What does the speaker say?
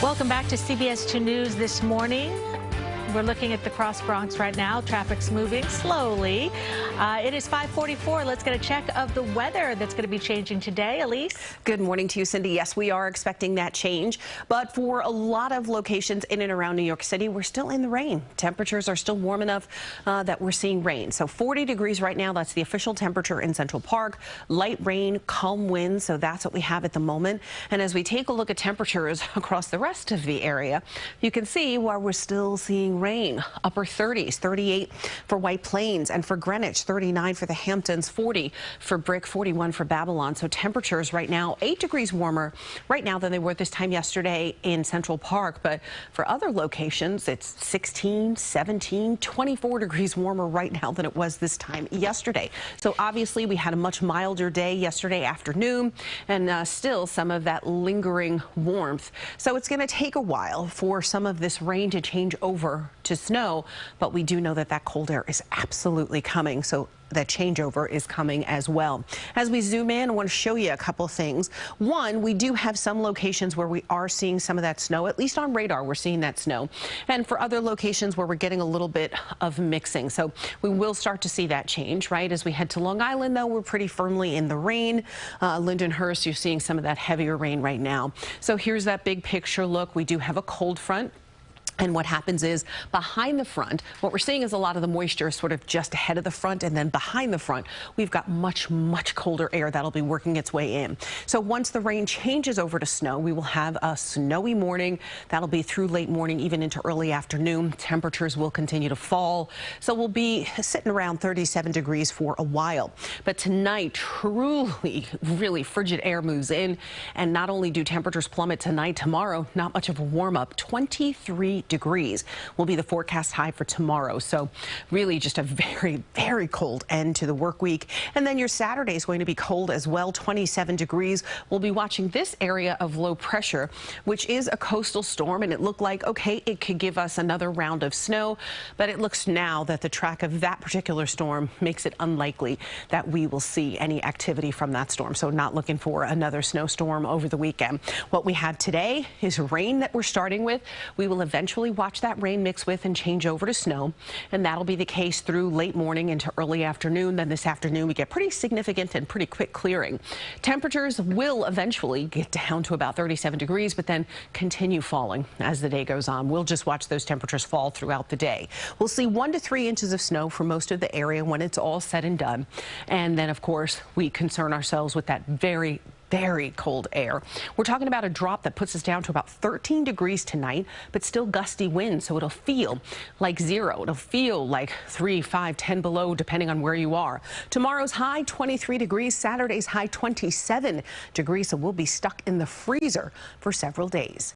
Welcome back to CBS2 News this morning. We're looking at the Cross Bronx right now. Traffic's moving slowly. It is 5:44. Let's get a check of the weather that's going to be changing today. Elise? Good morning to you, Cindy. Yes, we are expecting that change. But for a lot of locations in and around New York City, we're still in the rain. Temperatures are still warm enough that we're seeing rain. So 40 degrees right now. That's the official temperature in Central Park. Light rain, calm winds. So that's what we have at the moment. And as we take a look at temperatures across the rest of the area, you can see why we're still seeing rain. Upper 30s, 38 for White Plains, and for Greenwich, 39 for the Hamptons, 40 for Brick, 41 for Babylon. So temperatures right now 8 degrees warmer right now than they were this time yesterday in Central Park. But for other locations, it's 16, 17, 24 degrees warmer right now than it was this time yesterday. So obviously we had a much milder day yesterday afternoon, and still some of that lingering warmth. So it's going to take a while for some of this rain to change over to snow, but we do know that that cold air is absolutely coming. So that changeover is coming as well. As we zoom in, I want to show you a couple things. One, we do have some locations where we are seeing some of that snow, at least on radar, we're seeing that snow. And for other locations where we're getting a little bit of mixing. So we will start to see that change, right? As we head to Long Island, though, we're pretty firmly in the rain. Lindenhurst, you're seeing some of that heavier rain right now. So here's that big picture look. We do have a cold front. And what happens is behind the front, what we're seeing is a lot of the moisture sort of just ahead of the front, and then behind the front, we've got much, much colder air that'll be working its way in. So once the rain changes over to snow, we will have a snowy morning. That'll be through late morning, even into early afternoon. Temperatures will continue to fall. So we'll be sitting around 37 degrees for a while. But tonight, truly, really frigid air moves in. And not only do temperatures plummet tonight, tomorrow, not much of a warm up. 23 degrees will be the forecast high for tomorrow. So really just a very, very cold end to the work week. And then your Saturday is going to be cold as well, 27 degrees. We'll be watching this area of low pressure, which is a coastal storm. And it looked like, okay, it could give us another round of snow. But it looks now that the track of that particular storm makes it unlikely that we will see any activity from that storm. So not looking for another snowstorm over the weekend. What we have today is rain that we're starting with. We will eventually watch that rain mix with and change over to snow, and that'll be the case through late morning into early afternoon. Then this afternoon we get pretty significant and pretty quick clearing. Temperatures will eventually get down to about 37 degrees, but then continue falling as the day goes on. We'll just watch those temperatures fall throughout the day. We'll see 1 to 3 inches of snow for most of the area when it's all said and done. And then, of course, we concern ourselves with that very cold air. We're talking about a drop that puts us down to about 13 degrees tonight, but still gusty winds, so it'll feel like 0. It'll feel like 3, 5, 10 below, depending on where you are. Tomorrow's high, 23 degrees. Saturday's high, 27 degrees, so we'll be stuck in the freezer for several days.